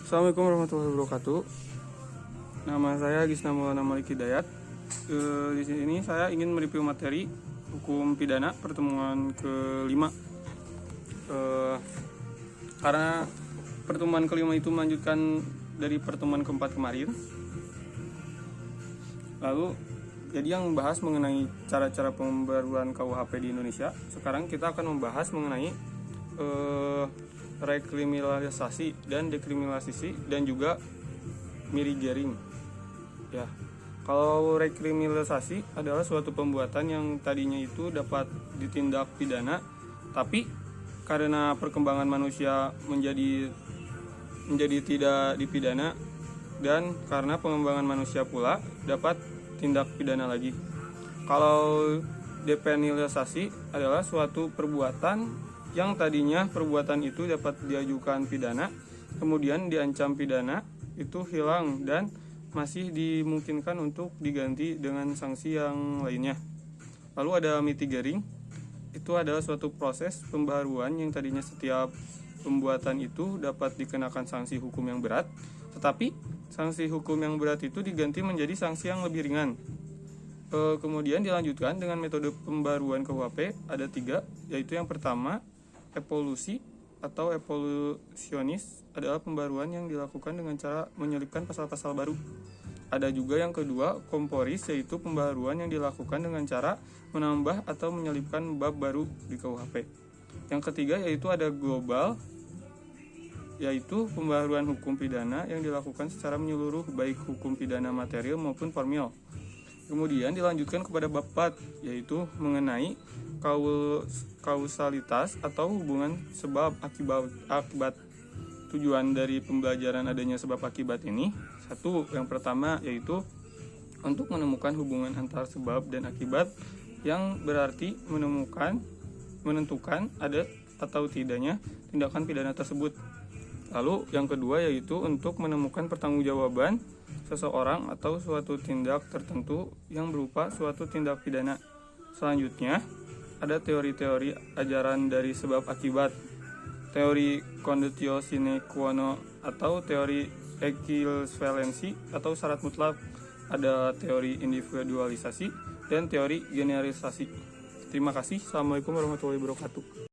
Assalamualaikum warahmatullahi wabarakatuh. Nama saya Gisna Maulana Malik Hidayat. Di sini saya ingin mereview materi hukum pidana pertemuan kelima. Karena pertemuan kelima itu melanjutkan dari pertemuan keempat kemarin. Lalu jadi yang membahas mengenai cara-cara pembaruan KUHP di Indonesia. Sekarang kita akan membahas mengenai rekriminalisasi dan dekriminalisasi dan juga mitigating. Ya, kalau rekriminalisasi adalah suatu perbuatan yang tadinya itu dapat ditindak pidana, tapi karena perkembangan manusia menjadi tidak dipidana, dan karena pengembangan manusia pula dapat tindak pidana lagi. Kalau depenalisasi adalah suatu perbuatan yang tadinya perbuatan itu dapat diajukan pidana, kemudian diancam pidana, itu hilang dan masih dimungkinkan untuk diganti dengan sanksi yang lainnya. Lalu ada mitigating, itu adalah suatu proses pembaharuan yang tadinya setiap pembuatan itu dapat dikenakan sanksi hukum yang berat, tetapi sanksi hukum yang berat itu diganti menjadi sanksi yang lebih ringan. Kemudian dilanjutkan dengan metode pembaruan KUHP, ada 3, yaitu yang pertama, evolusi atau evolusionis, adalah pembaruan yang dilakukan dengan cara menyelipkan pasal-pasal baru. Ada juga yang kedua, komporis, yaitu pembaruan yang dilakukan dengan cara menambah atau menyelipkan bab baru di KUHP. Yang ketiga yaitu ada global, yaitu pembaruan hukum pidana yang dilakukan secara menyeluruh, baik hukum pidana material maupun formil. Kemudian dilanjutkan kepada bab 4, yaitu mengenai kausalitas atau hubungan sebab akibat. Tujuan dari pembelajaran adanya sebab akibat ini, satu, yang pertama yaitu untuk menemukan hubungan antara sebab dan akibat, yang berarti menentukan ada atau tidaknya tindakan pidana tersebut. Lalu yang kedua yaitu untuk menemukan pertanggungjawaban seseorang atau suatu tindak tertentu yang berupa suatu tindak pidana. Selanjutnya ada teori-teori ajaran dari sebab akibat, teori conditio sine qua non atau teori equivalensi atau syarat mutlak, ada teori individualisasi dan teori generalisasi. Terima kasih. Assalamualaikum warahmatullahi wabarakatuh.